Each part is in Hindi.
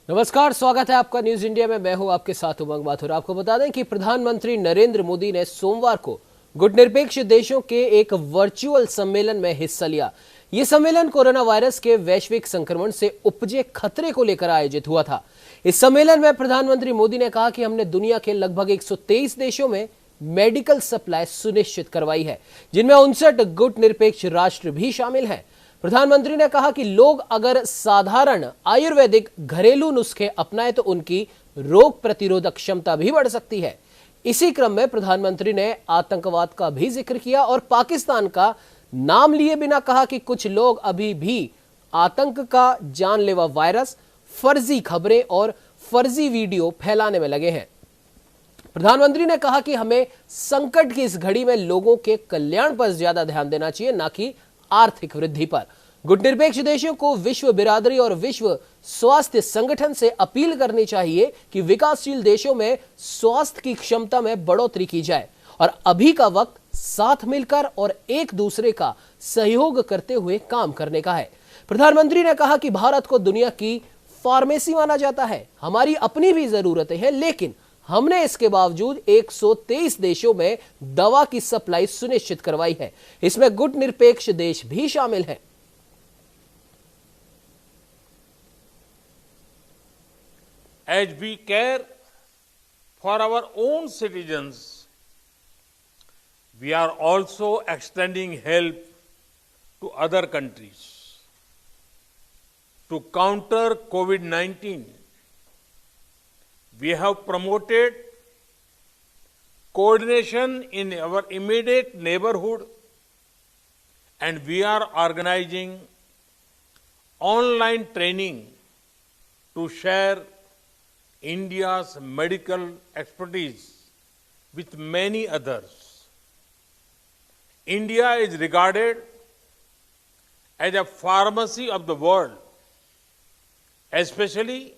नमस्कार, स्वागत है आपका न्यूज इंडिया में। मैं हूं आपके साथ उमंग माथुर। आपको बता दें कि प्रधानमंत्री नरेंद्र मोदी ने सोमवार को गुटनिरपेक्ष देशों के एक वर्चुअल सम्मेलन में हिस्सा लिया। यह सम्मेलन कोरोना वायरस के वैश्विक संक्रमण से उपजे खतरे को लेकर आयोजित हुआ था। इस सम्मेलन में प्रधानमंत्री मोदी ने कहा कि हमने दुनिया के लगभग 123 देशों में मेडिकल सप्लाई सुनिश्चित करवाई है, जिनमें 59 गुटनिरपेक्ष राष्ट्र भी शामिल हैं। प्रधानमंत्री ने कहा कि लोग अगर साधारण आयुर्वेदिक घरेलू नुस्खे अपनाएं तो उनकी रोग प्रतिरोधक क्षमता भी बढ़ सकती है। इसी क्रम में प्रधानमंत्री ने आतंकवाद का भी जिक्र किया और पाकिस्तान का नाम लिए बिना कहा कि कुछ लोग अभी भी आतंक का जानलेवा वायरस, फर्जी खबरें और फर्जी वीडियो फैलाने में लगे हैं। प्रधानमंत्री ने कहा कि हमें संकट की इस घड़ी में लोगों के कल्याण पर ज्यादा ध्यान देना चाहिए, न कि आर्थिक वृद्धि पर। गुटनिरपेक्ष देशों को विश्व बिरादरी और विश्व स्वास्थ्य संगठन से अपील करनी चाहिए कि विकासशील देशों में स्वास्थ्य की क्षमता में बढ़ोतरी की जाए और अभी का वक्त साथ मिलकर और एक दूसरे का सहयोग करते हुए काम करने का है। प्रधानमंत्री ने कहा कि भारत को दुनिया की फार्मेसी माना जाता है। हमारी अपनी भी जरूरतें हैं, लेकिन हमने इसके बावजूद 123 देशों में दवा की सप्लाई सुनिश्चित करवाई है। इसमें गुटनिरपेक्ष देश भी शामिल हैं। As we care for our own citizens, we are also extending help to other countries. To counter COVID-19, we have promoted coordination in our immediate neighborhood, and we are organizing online training to share India's medical expertise with many others. India is regarded as a pharmacy of the world, especially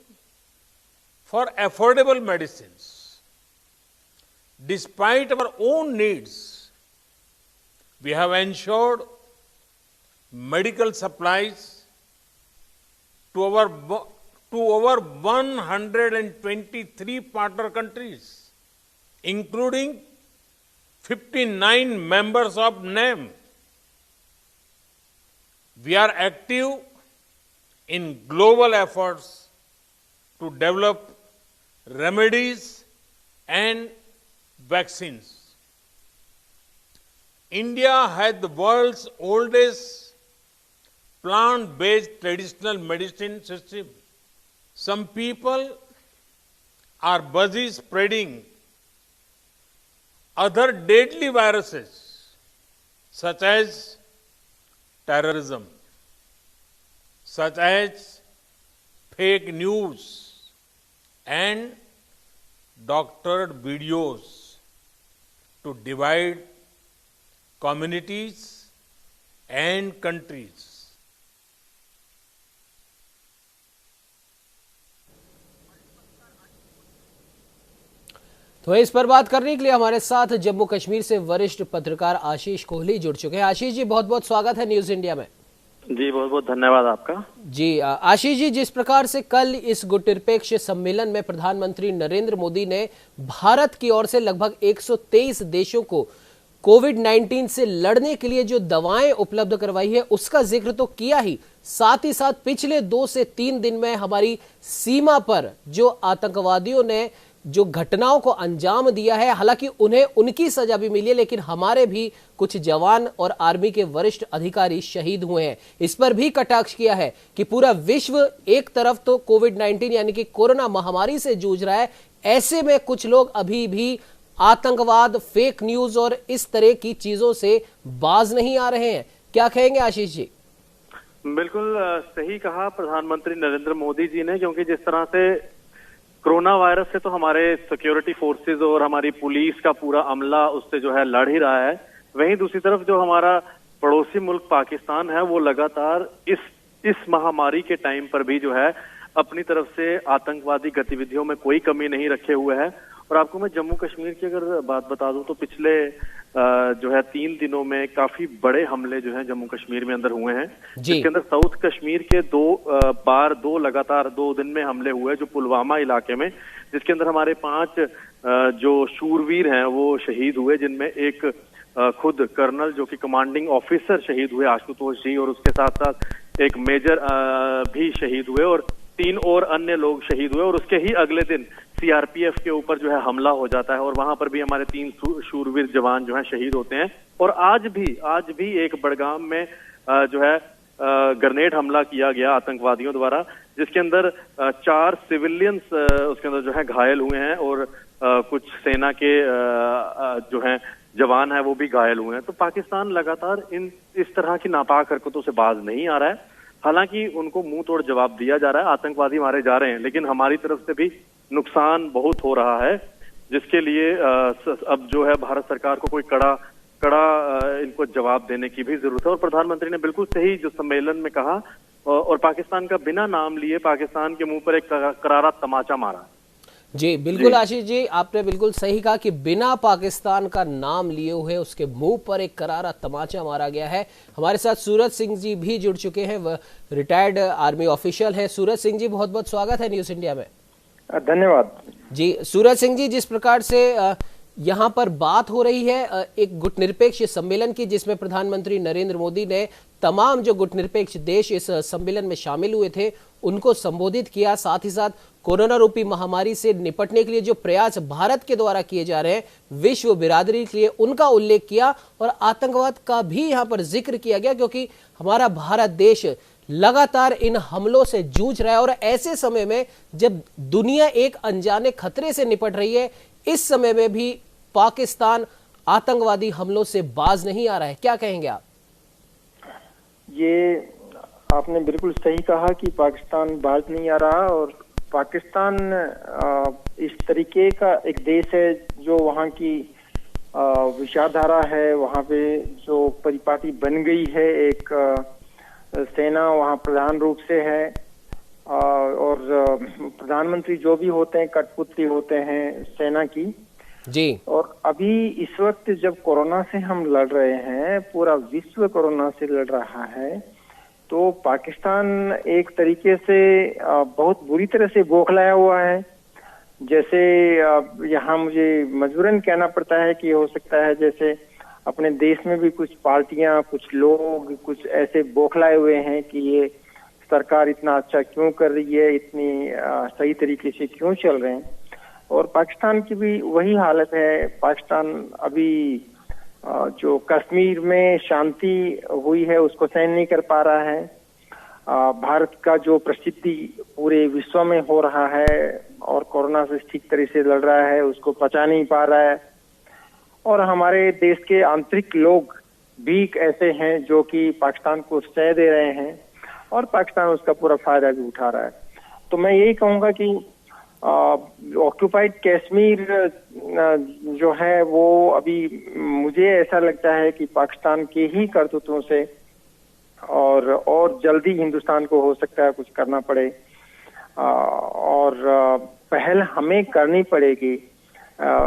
for affordable medicines. Despite our own needs, we have ensured medical supplies to over 123 partner countries, including 59 members of NAM. We are active in global efforts to develop remedies and vaccines. India has the world's oldest plant-based traditional medicine system. Some people are busy spreading other deadly viruses such as terrorism, such as fake news and doctored videos to divide communities and countries. तो इस पर बात करने के लिए हमारे साथ जम्मू कश्मीर से वरिष्ठ पत्रकार आशीष कोहली जुड़ चुके हैं। आशीष जी, बहुत बहुत स्वागत है न्यूज इंडिया में। जी बहुत बहुत धन्यवाद आपका। जी आशीष जी, जिस प्रकार से कल इस गुटनिरपेक्ष सम्मेलन में प्रधानमंत्री नरेंद्र मोदी ने भारत की ओर से लगभग 123 देशों को कोविड-19 से लड़ने के लिए जो दवाएं उपलब्ध करवाई है उसका जिक्र तो किया ही, साथ ही साथ पिछले 2 से 3 दिन में हमारी सीमा पर जो आतंकवादियों ने जो घटनाओं को अंजाम दिया है, हालांकि उन्हें उनकी सजा भी मिली है, लेकिन हमारे भी कुछ जवान और आर्मी के वरिष्ठ अधिकारी शहीद हुए हैं। इस पर भी कटाक्ष किया है कि पूरा विश्व एक तरफ तो कोविड-19 यानी कि कोरोना महामारी से जूझ रहा है, ऐसे में कुछ लोग अभी भी आतंकवाद, फेक न्यूज और इस तरह की चीजों से बाज नहीं आ रहे हैं। क्या कहेंगे आशीष जी? बिल्कुल सही कहा प्रधानमंत्री नरेंद्र मोदी जी ने, क्योंकि जिस तरह से कोरोना वायरस से तो हमारे सिक्योरिटी फोर्सेस और हमारी पुलिस का पूरा अमला उससे जो है लड़ ही रहा है, वहीं दूसरी तरफ जो हमारा पड़ोसी मुल्क पाकिस्तान है वो लगातार इस महामारी के टाइम पर भी जो है अपनी तरफ से आतंकवादी गतिविधियों में कोई कमी नहीं रखे हुए है और आपको मैं जम्मू कश्मीर की अगर बात बता दूं तो पिछले जो है 3 दिनों में काफी बड़े हमले जो हैं जम्मू कश्मीर में अंदर हुए हैं, जिसके अंदर साउथ कश्मीर के दो लगातार 2 दिन में हमले हुए जो पुलवामा इलाके में, जिसके अंदर हमारे 5 जो शूरवीर हैं वो शहीद हुए, जिनमें एक खुद कर्नल जो कि कमांडिंग ऑफिसर शहीद हुए आशुतोष जी, और उसके साथ साथ एक मेजर भी शहीद हुए और 3 और अन्य लोग शहीद हुए। और उसके ही अगले दिन सीआरपीएफ के ऊपर जो है हमला हो जाता है और वहां पर भी हमारे 3 शूरवीर जवान जो हैं शहीद होते हैं। और आज भी एक बड़गाम में जो है ग्रेनेड हमला किया गया आतंकवादियों द्वारा, जिसके अंदर 4 सिविलियंस उसके अंदर जो है घायल हुए हैं और कुछ सेना के जो हैं जवान है वो भी घायल हुए हैं। तो पाकिस्तान लगातार इस तरह की नापाक हरकतों से बाज नहीं आ रहा है। हालांकि उनको मुंह तोड़ जवाब दिया जा रहा है, आतंकवादी मारे जा रहे हैं, लेकिन हमारी तरफ से भी नुकसान बहुत हो रहा है, जिसके लिए अब जो है भारत सरकार को कोई कड़ा इनको जवाब देने की भी जरूरत है। और प्रधानमंत्री ने बिल्कुल सही जो सम्मेलन में कहा और पाकिस्तान का बिना नाम लिए पाकिस्तान के मुंह पर एक करारा तमाचा मारा। जी बिल्कुल आशीष जी, आपने बिल्कुल सही कहा कि बिना पाकिस्तान का नाम लिए हुए उसके मुंह पर एक करारा तमाचा मारा गया है। हमारे साथ सूरज सिंह जी भी जुड़ चुके हैं, वह रिटायर्ड आर्मी ऑफिशियल है। सूरज सिंह जी, बहुत बहुत स्वागत है न्यूज इंडिया में। धन्यवाद जी। सूरज सिंह जी, जिस प्रकार से यहाँ पर बात हो रही है एक गुटनिरपेक्ष सम्मेलन की, जिसमें प्रधानमंत्री नरेंद्र मोदी ने तमाम जो गुटनिरपेक्ष देश इस सम्मेलन में शामिल हुए थे उनको संबोधित किया, साथ ही साथ कोरोना रूपी महामारी से निपटने के लिए जो प्रयास भारत के द्वारा किए जा रहे हैं विश्व बिरादरी के लिए उनका उल्लेख किया और आतंकवाद का भी यहाँ पर जिक्र किया गया, क्योंकि हमारा भारत देश लगातार इन हमलों से जूझ रहा है। और ऐसे समय में जब दुनिया एक अनजाने खतरे से निपट रही है, इस समय में भी पाकिस्तान आतंकवादी हमलों से बाज नहीं आ रहा है, क्या कहेंगे आप? ये आपने बिल्कुल सही कहा कि पाकिस्तान बाज नहीं आ रहा, और पाकिस्तान इस तरीके का एक देश है जो वहाँ की विचारधारा है, वहाँ पे जो परिपाटी बन गई है, एक सेना वहाँ प्रधान रूप से है, और प्रधानमंत्री जो भी होते हैं कठपुतली होते हैं सेना की जी। और अभी इस वक्त जब कोरोना से हम लड़ रहे हैं, पूरा विश्व कोरोना से लड़ रहा है, तो पाकिस्तान एक तरीके से बहुत बुरी तरह से बौखलाया हुआ है। जैसे यहाँ मुझे मजबूरन कहना पड़ता है कि हो सकता है जैसे अपने देश में भी कुछ पार्टियां, कुछ लोग कुछ ऐसे बौखलाए हुए हैं कि ये सरकार इतना अच्छा क्यों कर रही है, इतनी सही तरीके से क्यों चल रहे हैं। और पाकिस्तान की भी वही हालत है। पाकिस्तान अभी जो कश्मीर में शांति हुई है उसको सहन नहीं कर पा रहा है। भारत का जो प्रसिद्धि पूरे विश्व में हो रहा है और कोरोना से ठीक तरह से लड़ रहा है उसको पचा नहीं पा रहा है। और हमारे देश के आंतरिक लोग भी ऐसे हैं जो कि पाकिस्तान को सह दे रहे हैं और पाकिस्तान उसका पूरा फायदा भी उठा रहा है। तो मैं यही कहूँगा कि ऑक्युपाइड कश्मीर जो है वो अभी मुझे ऐसा लगता है कि पाकिस्तान के ही करतूतों से और जल्दी हिंदुस्तान को हो सकता है कुछ करना पड़े, और पहल हमें करनी पड़ेगी,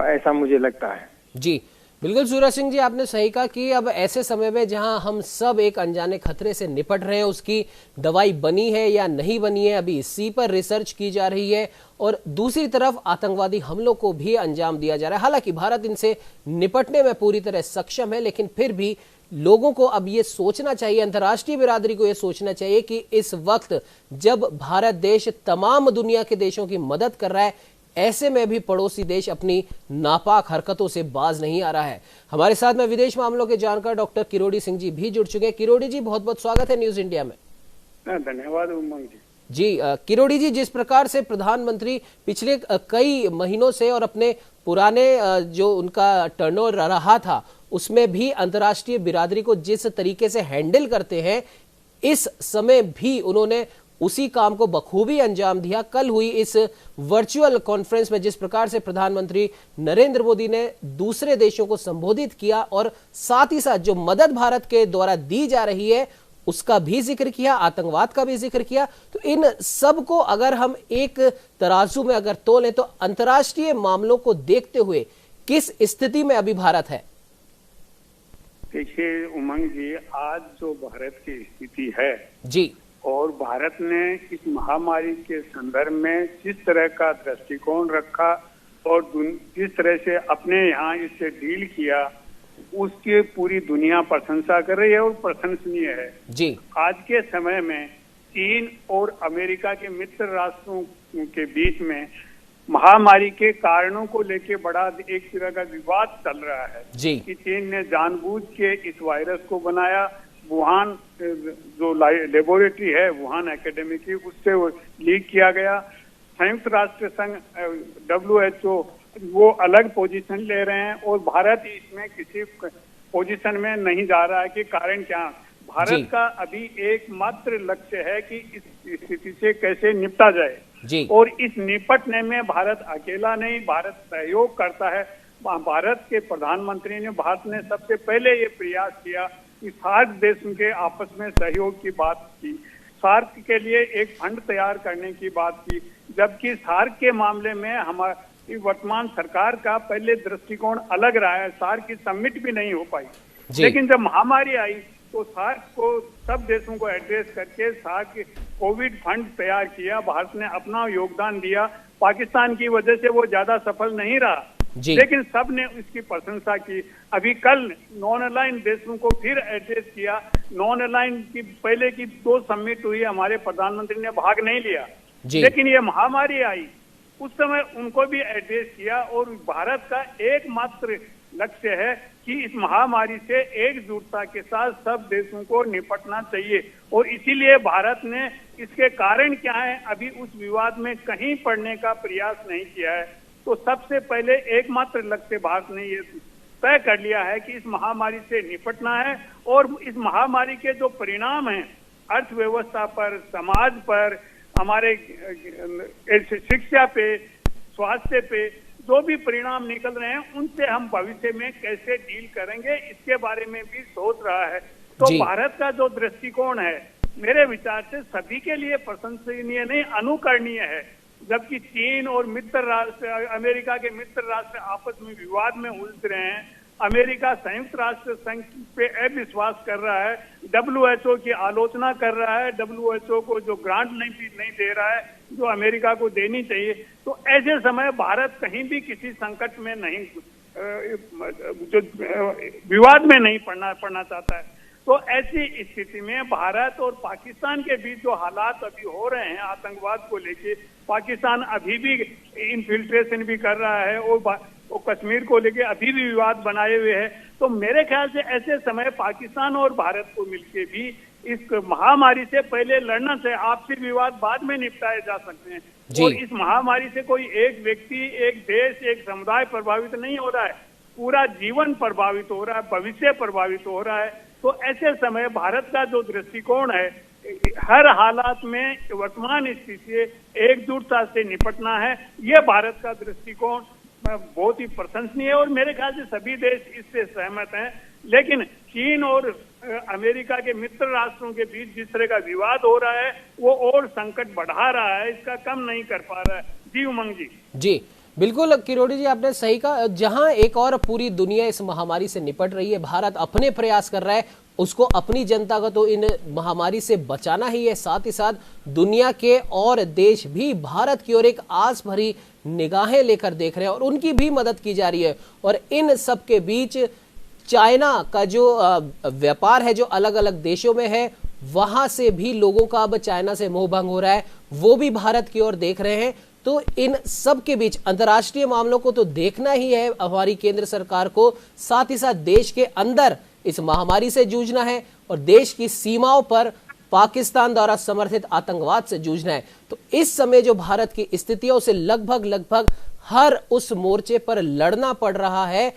ऐसा मुझे लगता है। जी बिल्कुल सूरज सिंह जी, आपने सही कहा कि अब ऐसे समय में जहां हम सब एक अनजाने खतरे से निपट रहे हैं, उसकी दवाई बनी है या नहीं बनी है, अभी इसी पर रिसर्च की जा रही है, और दूसरी तरफ आतंकवादी हमलों को भी अंजाम दिया जा रहा है। हालांकि भारत इनसे निपटने में पूरी तरह सक्षम है, लेकिन फिर भी लोगों को अब ये सोचना चाहिए, अंतर्राष्ट्रीय बिरादरी को ये सोचना चाहिए कि इस वक्त जब भारत देश तमाम दुनिया के देशों की मदद कर रहा है, ऐसे में भी पड़ोसी देश अपनी नापाक हरकतों से बाज नहीं आ रहा है। हमारे साथ में विदेश मामलों के जानकार डॉक्टर किरोड़ी सिंह जी भी जुड़ चुके हैं। किरोड़ी जी, बहुत बहुत स्वागत है न्यूज इंडिया में। धन्यवाद उमंग जी। जी किरोड़ी जी, जिस प्रकार से प्रधानमंत्री पिछले कई महीनों से और अपने पुराने जो उनका टर्नओवर रहा था उसमें भी अंतर्राष्ट्रीय बिरादरी को जिस तरीके से हैंडल करते हैं, इस समय भी उन्होंने उसी काम को बखूबी अंजाम दिया। कल हुई इस वर्चुअल कॉन्फ्रेंस में जिस प्रकार से प्रधानमंत्री नरेंद्र मोदी ने दूसरे देशों को संबोधित किया और साथ ही साथ जो मदद भारत के द्वारा दी जा रही है उसका भी जिक्र किया, आतंकवाद का भी जिक्र किया। तो इन सब को अगर हम एक तराजू में अगर तोलें तो अंतर्राष्ट्रीय मामलों को देखते हुए किस स्थिति में अभी भारत है? देखिए उमंग जी, आज जो भारत की स्थिति है जी, और भारत ने इस महामारी के संदर्भ में जिस तरह का दृष्टिकोण रखा और जिस तरह से अपने यहाँ इससे डील किया, उसकी पूरी दुनिया प्रशंसा कर रही है और प्रशंसनीय है जी। आज के समय में चीन और अमेरिका के मित्र राष्ट्रों के बीच में महामारी के कारणों को लेकर बड़ा एक तरह का विवाद चल रहा है जी। कि चीन ने जानबूझ के इस वायरस को बनाया। वुहान जो लेबोरेटरी है, वुहान एकेडमी की, उससे वो लीक किया गया। संयुक्त राष्ट्र संघ WHO वो अलग पोजीशन ले रहे हैं और भारत इसमें किसी पोजीशन में नहीं जा रहा है कि कारण क्या। भारत का अभी एकमात्र लक्ष्य है कि इस स्थिति से कैसे निपटा जाए जी। और इस निपटने में भारत अकेला नहीं, भारत सहयोग करता है। भारत के प्रधानमंत्री ने, भारत ने सबसे पहले ये प्रयास किया कि सार्क देशों के आपस में सहयोग की बात की, सार्क के लिए एक फंड तैयार करने की बात की, जबकि सार्क के मामले में हमारी वर्तमान सरकार का पहले दृष्टिकोण अलग रहा है। सार्क की समिट भी नहीं हो पाई, लेकिन जब महामारी आई तो सार्क को सब देशों को एड्रेस करके सार्क कोविड फंड तैयार किया। भारत ने अपना योगदान दिया। पाकिस्तान की वजह से वो ज्यादा सफल नहीं रहा, लेकिन सब ने इसकी प्रशंसा की। अभी कल नॉन अलाइन देशों को फिर एड्रेस किया। नॉन अलाइन की पहले की 2 समिट हुई, हमारे प्रधानमंत्री ने भाग नहीं लिया, लेकिन ये महामारी आई उस समय उनको भी एड्रेस किया। और भारत का एकमात्र लक्ष्य है कि इस महामारी से एकजुटता के साथ सब देशों को निपटना चाहिए और इसीलिए भारत ने इसके कारण क्या है अभी उस विवाद में कहीं पड़ने का प्रयास नहीं किया है। तो सबसे पहले एकमात्र लक्ष्य भारत ने ये तय कर लिया है कि इस महामारी से निपटना है और इस महामारी के जो परिणाम हैं अर्थव्यवस्था पर, समाज पर, हमारे शिक्षा पे, स्वास्थ्य पे जो भी परिणाम निकल रहे हैं उनसे हम भविष्य में कैसे डील करेंगे इसके बारे में भी सोच रहा है। तो भारत का जो दृष्टिकोण है मेरे विचार से सभी के लिए प्रशंसनीय नहीं, अनुकरणीय है। जबकि चीन और मित्र राष्ट्र, अमेरिका के मित्र राष्ट्र आपस में विवाद में उलझ रहे हैं। अमेरिका संयुक्त राष्ट्र संघ पे अविश्वास कर रहा है, WHO की आलोचना कर रहा है, WHO को जो ग्रांट नहीं दे रहा है जो अमेरिका को देनी चाहिए। तो ऐसे समय भारत कहीं भी किसी संकट में नहीं, जो विवाद में नहीं पड़ना चाहता है। तो ऐसी स्थिति में भारत और पाकिस्तान के बीच जो हालात अभी हो रहे हैं आतंकवाद को लेके, पाकिस्तान अभी भी इन्फिल्ट्रेशन भी कर रहा है और कश्मीर को लेके अभी भी विवाद बनाए हुए है। तो मेरे ख्याल से ऐसे समय पाकिस्तान और भारत को मिलके भी इस महामारी से पहले लड़ना चाहिए। आपसी विवाद बाद में निपटाए जा सकते हैं और इस महामारी से कोई एक व्यक्ति, एक देश, एक समुदाय प्रभावित नहीं हो रहा है, पूरा जीवन प्रभावित हो रहा है, भविष्य प्रभावित हो रहा है। तो ऐसे समय भारत का जो दृष्टिकोण है हर हालात में वर्तमान स्थिति से एकजुटता से निपटना है, ये भारत का दृष्टिकोण बहुत ही प्रशंसनीय है और मेरे ख्याल से सभी देश इससे सहमत हैं। लेकिन चीन और अमेरिका के मित्र राष्ट्रों के बीच जिस तरह का विवाद हो रहा है वो और संकट बढ़ा रहा है, इसका कम नहीं कर पा रहा है। जी उमंग जी। जी बिल्कुल किरोड़ी जी, आपने सही कहा। जहां एक और पूरी दुनिया इस महामारी से निपट रही है, भारत अपने प्रयास कर रहा है, उसको अपनी जनता को तो इन महामारी से बचाना ही है, साथ ही साथ दुनिया के और देश भी भारत की ओर एक आस भरी निगाहें लेकर देख रहे हैं और उनकी भी मदद की जा रही है। और इन सब के बीच चाइना का जो व्यापार है जो अलग अलग देशों में है, वहां से भी लोगों का अब चाइना से मोह भंग हो रहा है, वो भी भारत की ओर देख रहे हैं। तो इन सब के बीच अंतर्राष्ट्रीय मामलों को तो देखना ही है हमारी केंद्र सरकार को, साथ ही साथ देश के अंदर इस महामारी से जूझना है और देश की सीमाओं पर पाकिस्तान द्वारा समर्थित आतंकवाद से जूझना है। तो इस समय जो भारत की स्थितियों से लगभग हर उस मोर्चे पर लड़ना पड़ रहा है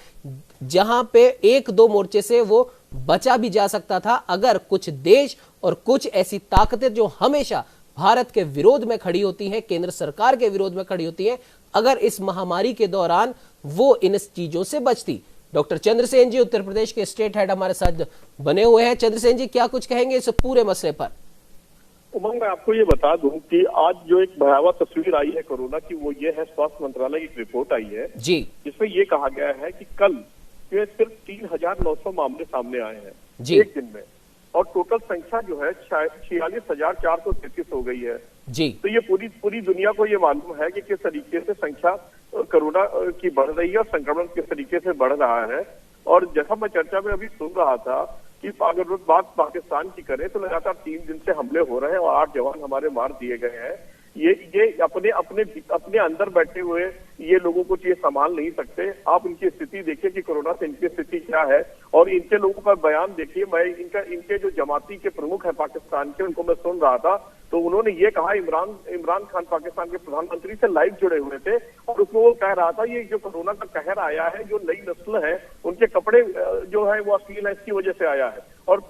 जहां पे 1-2 मोर्चे से वो बचा भी जा सकता था अगर कुछ देश और कुछ ऐसी ताकतें जो हमेशा भारत के विरोध में खड़ी होती हैं, केंद्र सरकार के विरोध में खड़ी होती हैं, अगर इस महामारी के दौरान वो इन चीजों से बचती। डॉक्टर चंद्रसेन जी उत्तर प्रदेश के स्टेट हेड हमारे साथ बने हुए हैं। चंद्रसेन जी, क्या कुछ कहेंगे इस पूरे मसले पर? उमंग, मैं आपको ये बता दूं कि आज जो एक भयावह तस्वीर आई है कोरोना की, वो ये है, स्वास्थ्य मंत्रालय की एक रिपोर्ट आई है जी, जिसमें ये कहा गया है कि कल जो सिर्फ 3,900 मामले सामने आए हैं जी एक दिन में, और टोटल संख्या जो है 46,433 हो गई है जी। तो ये पूरी दुनिया को ये मालूम है कि किस तरीके से संख्या कोरोना की बढ़ रही है और संक्रमण किस तरीके से बढ़ रहा है। और जैसा मैं चर्चा में अभी सुन रहा था कि अगर बात पाकिस्तान की करें तो लगातार 3 दिन से हमले हो रहे हैं और 8 जवान हमारे मार दिए गए हैं। ये अपने अंदर बैठे हुए ये लोगों को ये संभाल नहीं सकते। आप इनकी स्थिति देखिए कि कोरोना से इनकी स्थिति क्या है, और इनके लोगों का बयान देखिए। मैं इनके जो जमाती के प्रमुख है पाकिस्तान के, उनको मैं सुन रहा था तो उन्होंने ये कहा, इमरान खान पाकिस्तान के प्रधानमंत्री से लाइव जुड़े हुए थे और उसमें वो कह रहा था ये जो कोरोना का कहर आया है, जो नई नस्ल है उनके कपड़े जो है वो अश्लील है, इसकी वजह से आया है। और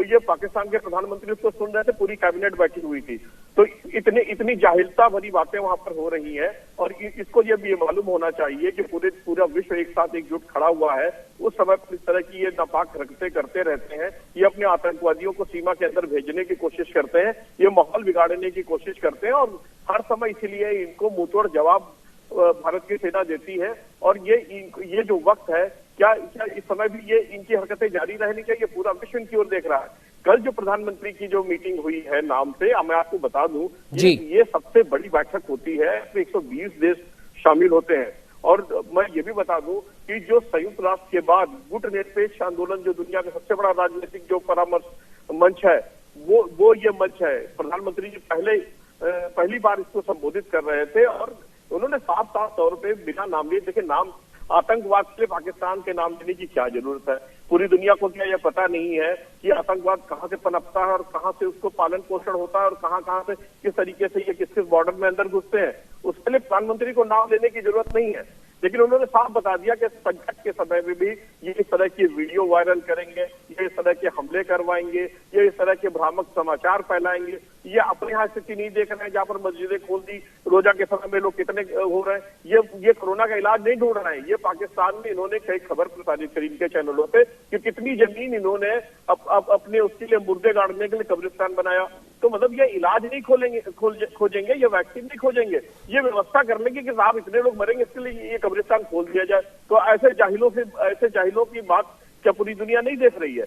ये पाकिस्तान के प्रधानमंत्री उसको सुन रहे थे, पूरी कैबिनेट बैठी हुई थी। तो इतनी जाहिलता भरी बातें वहां पर हो रही हैं और इसको ये भी मालूम होना चाहिए कि पूरा विश्व एक साथ एकजुट खड़ा हुआ है। उस समय पर इस तरह की ये नापाक हरकतें करते रहते हैं, ये अपने आतंकवादियों को सीमा के अंदर भेजने की कोशिश करते हैं, ये माहौल बिगाड़ने की कोशिश करते हैं और हर समय इसीलिए इनको मुंहतोड़ जवाब भारत की सेना देती है। और ये जो वक्त है, क्या इस समय भी ये इनकी हरकतें जारी रहनी चाहिए? पूरा विश्व इनकी ओर देख रहा है। कल जो प्रधानमंत्री की जो मीटिंग हुई है नाम से, मैं आपको बता दूं ये सबसे बड़ी बैठक होती है, इसमें 120 देश शामिल होते हैं। और मैं ये भी बता दूं कि जो संयुक्त राष्ट्र के बाद गुट निरपेक्ष आंदोलन, जो दुनिया का सबसे बड़ा राजनीतिक जो परामर्श मंच है, वो ये मंच है। प्रधानमंत्री जी पहली बार इसको संबोधित कर रहे थे और उन्होंने साफ तौर पे बिना नाम लिए, देखिए नाम आतंकवाद के पाकिस्तान के नाम देने की क्या जरूरत है? पूरी दुनिया को क्या यह पता नहीं है कि आतंकवाद कहां से पनपता है और कहां से उसको पालन पोषण होता है और कहां से किस तरीके से ये किस बॉर्डर में अंदर घुसते हैं? उसके लिए प्रधानमंत्री को नाम लेने की जरूरत नहीं है। लेकिन उन्होंने साफ बता दिया कि संकट के समय में भी ये इस तरह की वीडियो वायरल करेंगे, ये इस तरह के हमले करवाएंगे, ये इस तरह के भ्रामक समाचार फैलाएंगे। ये अपने यहाँ स्थिति नहीं देख रहे हैं जहाँ पर मस्जिदें खोल दी, रोजा के समय में लोग कितने हो रहे हैं। ये कोरोना का इलाज नहीं ढूंढ रहे हैं। ये पाकिस्तान में इन्होंने कई खबर प्रसारित करी इनके चैनलों पे कि कितनी जमीन इन्होंने अपने उसके लिए मुर्दे गाड़ने के लिए कब्रिस्तान बनाया। तो मतलब ये इलाज नहीं खोजेंगे, ये वैक्सीन नहीं खोजेंगे, ये व्यवस्था कर लेंगे कि साहब इतने लोग मरेंगे इसके लिए ये कब्रिस्तान खोल दिया जाए। तो ऐसे जाहिलों की बात क्या पूरी दुनिया नहीं देख रही है?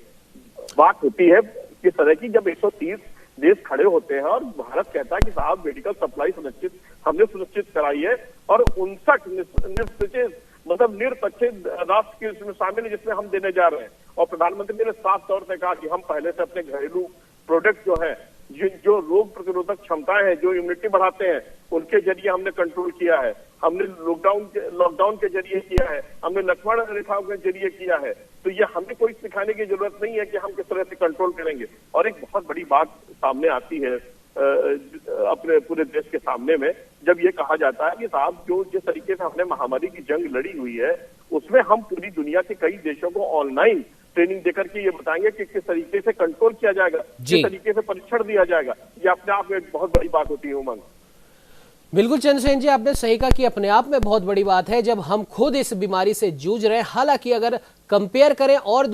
बात होती है किस तरह की, जब 130 देश खड़े होते हैं और भारत कहता है कि साहब मेडिकल सप्लाई हमने सुनिश्चित कराई है, और 59 मतलब निरपक्षित राष्ट्र के इसमें शामिल है जिसमें हम देने जा रहे हैं। और प्रधानमंत्री ने साफ तौर पर कहा कि हम पहले से अपने घरेलू प्रोडक्ट जो है, जो रोग प्रतिरोधक क्षमताएं हैं, जो इम्यूनिटी बढ़ाते हैं, उनके जरिए हमने कंट्रोल किया है। हमने लॉकडाउन के जरिए किया है, हमने लक्ष्मण रेखाओं के जरिए किया है। तो ये हमें कोई सिखाने की जरूरत नहीं है कि हम किस तरह से कंट्रोल करेंगे। और एक बहुत बड़ी बात सामने आती है अपने पूरे देश के सामने में, जब ये कहा जाता है कि साहब जिस तरीके से हमने महामारी की जंग लड़ी हुई है, उसमें हम पूरी दुनिया के कई देशों को ऑनलाइन ट्रेनिंग देकर के ये बताएंगे कि किस तरीके से कंट्रोल किया जाएगा, किस तरीके से परीक्षण दिया जाएगा। ये अपने आप में एक बहुत बड़ी बात होती है उमंग। बिल्कुल चंद्रसेन जी, आपने सही कहा कि अपने आप में बहुत बड़ी बात है जब हम खुद इस बीमारी से जूझ रहे हैं। हालांकि अगर कंपेयर करें और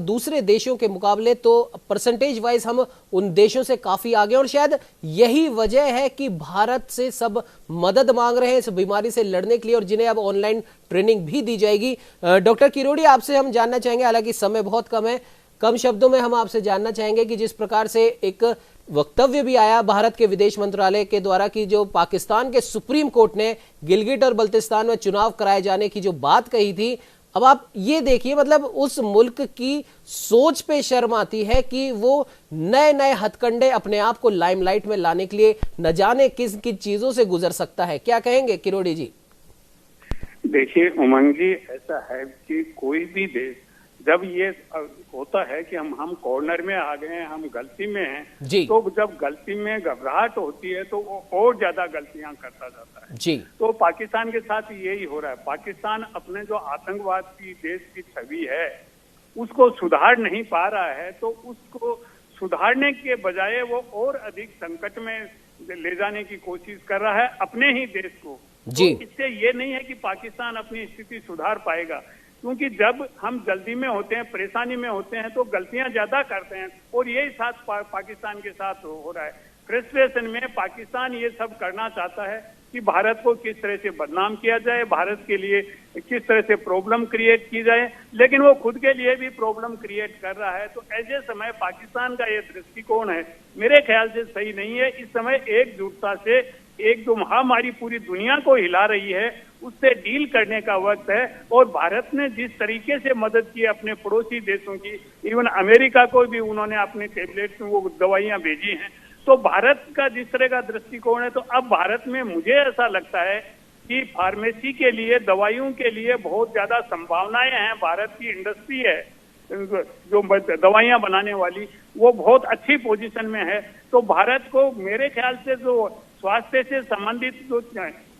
दूसरे देशों के मुकाबले तो परसेंटेज वाइज हम उन देशों से काफी आगे, और शायद यही वजह है कि भारत से सब मदद मांग रहे हैं इस बीमारी से लड़ने के लिए, और जिन्हें अब ऑनलाइन ट्रेनिंग भी दी जाएगी। डॉक्टर किरोड़ी, आपसे हम जानना चाहेंगे, हालांकि समय बहुत कम है, कम शब्दों में हम आपसे जानना चाहेंगे कि जिस प्रकार से एक वक्तव्य भी आया भारत के विदेश मंत्रालय के द्वारा कि जो पाकिस्तान के सुप्रीम कोर्ट ने गिलगिट और बल्तिस्तान में चुनाव कराए जाने की जो बात कही थी, अब आप ये देखिए, मतलब उस मुल्क की सोच पे शर्म आती है कि वो नए नए हथकंडे अपने आप को लाइमलाइट में लाने के लिए न जाने किस किन चीजों से गुजर सकता है। क्या कहेंगे किरोड़ी जी? देखिए उमंग जी, ऐसा है कि कोई भी देश जब ये होता है कि हम कॉर्नर में आ गए हैं, हम गलती में हैं, तो जब गलती में घबराहट होती है तो वो और ज्यादा गलतियां करता जाता है जी। तो पाकिस्तान के साथ यही हो रहा है। पाकिस्तान अपने जो आतंकवाद की देश की छवि है उसको सुधार नहीं पा रहा है, तो उसको सुधारने के बजाय वो और अधिक संकट में ले जाने की कोशिश कर रहा है अपने ही देश को जी। तो इससे ये नहीं है कि पाकिस्तान अपनी स्थिति सुधार पाएगा। क्योंकि जब हम जल्दी में होते हैं, परेशानी में होते हैं, तो गलतियां ज्यादा करते हैं, और यही साथ पाकिस्तान के साथ हो रहा है। फ्रस्ट्रेशन में पाकिस्तान ये सब करना चाहता है कि भारत को किस तरह से बदनाम किया जाए, भारत के लिए किस तरह से प्रॉब्लम क्रिएट की जाए, लेकिन वो खुद के लिए भी प्रॉब्लम क्रिएट कर रहा है। तो ऐसे समय पाकिस्तान का ये दृष्टिकोण है, मेरे ख्याल से सही नहीं है। इस समय एकजुटता से एक जो महामारी पूरी दुनिया को हिला रही है, उससे डील करने का वक्त है। और भारत ने जिस तरीके से मदद की अपने पड़ोसी देशों की, इवन अमेरिका को भी उन्होंने अपने टेबलेट्स में वो दवाइयां भेजी हैं, तो भारत का जिस तरह का दृष्टिकोण है, तो अब भारत में मुझे ऐसा लगता है कि फार्मेसी के लिए, दवाइयों के लिए बहुत ज्यादा संभावनाएं हैं। भारत की इंडस्ट्री है जो दवाइयां बनाने वाली, वो बहुत अच्छी पोजीशन में है। तो भारत को मेरे ख्याल से जो स्वास्थ्य से संबंधित जो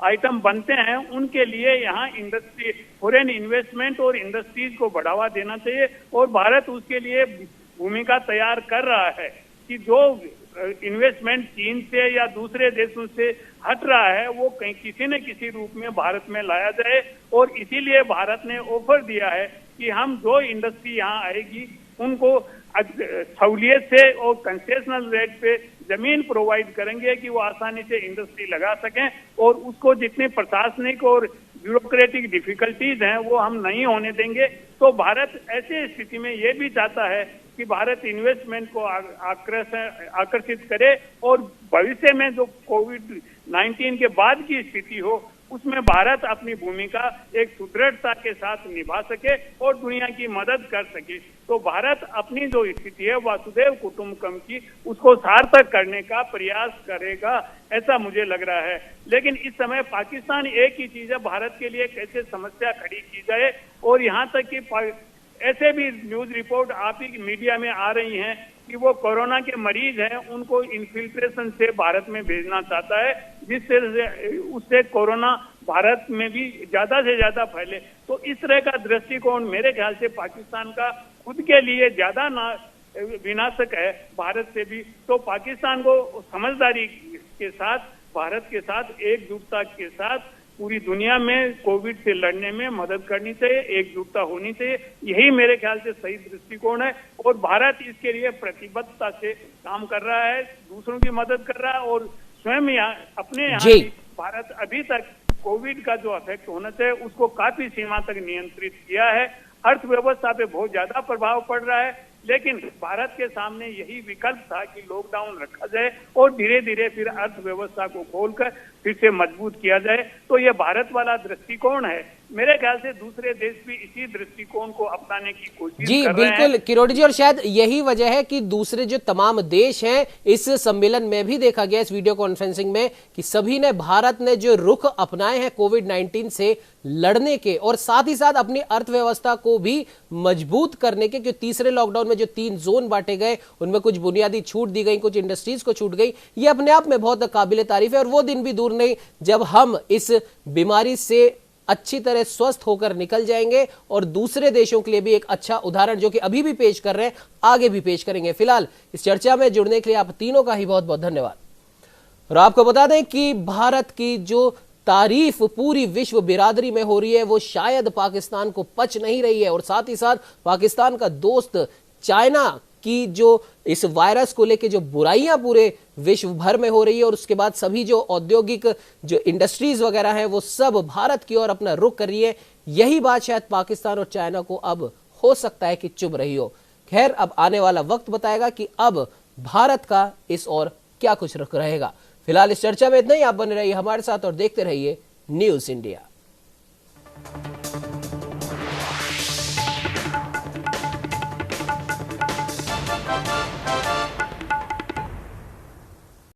आइटम बनते हैं, उनके लिए यहाँ इंडस्ट्री, फॉरेन इन्वेस्टमेंट और इंडस्ट्रीज को बढ़ावा देना चाहिए। और भारत उसके लिए भूमिका तैयार कर रहा है कि जो इन्वेस्टमेंट चीन से या दूसरे देशों से हट रहा है, वो कहीं किसी न किसी रूप में भारत में लाया जाए। और इसीलिए भारत ने ऑफर दिया है कि हम जो इंडस्ट्री यहाँ आएगी उनको सहूलियत से और कंसेशनल रेट पे जमीन प्रोवाइड करेंगे कि वो आसानी से इंडस्ट्री लगा सकें, और उसको जितने प्रशासनिक और ब्यूरोक्रेटिक डिफिकल्टीज हैं वो हम नहीं होने देंगे। तो भारत ऐसे स्थिति में ये भी चाहता है कि भारत इन्वेस्टमेंट को आकर्षित करे, और भविष्य में जो कोविड-19 के बाद की स्थिति हो, उसमें भारत अपनी भूमिका एक सुदृढ़ता के साथ निभा सके और दुनिया की मदद कर सके। तो भारत अपनी जो स्थिति है वसुधैव कुटुंबकम की, उसको सार्थक करने का प्रयास करेगा, ऐसा मुझे लग रहा है। लेकिन इस समय पाकिस्तान एक ही चीज है, भारत के लिए कैसे समस्या खड़ी की जाए। और यहाँ तक कि ऐसे भी न्यूज रिपोर्ट आप ही मीडिया में आ रही हैं कि वो कोरोना के मरीज हैं, उनको इन्फिल्ट्रेशन से भारत में भेजना चाहता है, जिससे उससे कोरोना भारत में भी ज्यादा से ज्यादा फैले। तो इस तरह का दृष्टिकोण मेरे ख्याल से पाकिस्तान का खुद के लिए ज्यादा विनाशक है भारत से भी। तो पाकिस्तान को समझदारी के साथ, भारत के साथ, एकजुटता के साथ पूरी दुनिया में कोविड से लड़ने में मदद करनी चाहिए, एकजुटता होनी चाहिए। यही मेरे ख्याल से सही दृष्टिकोण है, और भारत इसके लिए प्रतिबद्धता से काम कर रहा है, दूसरों की मदद कर रहा है, और स्वयं यहाँ अपने यहाँ भारत अभी तक कोविड का जो इफेक्ट होना चाहिए उसको काफी सीमा तक नियंत्रित किया है। अर्थव्यवस्था पे बहुत ज्यादा प्रभाव पड़ रहा है, लेकिन भारत के सामने यही विकल्प था कि लॉकडाउन रखा जाए और धीरे धीरे फिर अर्थव्यवस्था को खोलकर फिर से मजबूत किया जाए। तो ये भारत वाला दृष्टिकोण है। मेरे ख्याल से दूसरे देश भी इसी दृष्टिकोण को अपनाने की कोशिश कर रहे हैं। बिल्कुल किरोड़ी जी, और शायद यही वजह है कि दूसरे जो तमाम देश हैं, इस सम्मेलन में भी देखा गया, इस वीडियो कॉन्फ्रेंसिंग में, कि सभी ने, भारत ने जो रुख अपनाए हैं कोविड-19 से लड़ने के, और साथ ही साथ अपनी अर्थव्यवस्था को भी मजबूत करने के, क्योंकि तीसरे लॉकडाउन में जो 3 जोन बांटे गए, उनमें कुछ बुनियादी छूट दी गई, कुछ इंडस्ट्रीज को छूट गई, ये अपने आप में बहुत काबिल तारीफ है। और वो दिन भी दूर नहीं जब हम इस बीमारी से अच्छी तरह स्वस्थ होकर निकल जाएंगे, और दूसरे देशों के लिए भी एक अच्छा उदाहरण, जो कि अभी भी पेश कर रहे हैं, आगे भी पेश करेंगे। फिलहाल इस चर्चा में जुड़ने के लिए आप तीनों का ही बहुत बहुत धन्यवाद। और आपको बता दें कि भारत की जो तारीफ पूरी विश्व बिरादरी में हो रही है, वो शायद पाकिस्तान को पच नहीं रही है, और साथ ही साथ पाकिस्तान का दोस्त चाइना की जो इस वायरस को लेके जो बुराइयां पूरे विश्व भर में हो रही है, और उसके बाद सभी जो औद्योगिक जो इंडस्ट्रीज वगैरह हैं, वो सब भारत की ओर अपना रुख कर रही है। यही बात शायद पाकिस्तान और चाइना को अब हो सकता है कि चुभ रही हो। खैर, अब आने वाला वक्त बताएगा कि अब भारत का इस ओर क्या कुछ रुख रहेगा। फिलहाल इस चर्चा में इतना ही। आप बने रहिए हमारे साथ और देखते रहिए न्यूज़ इंडिया।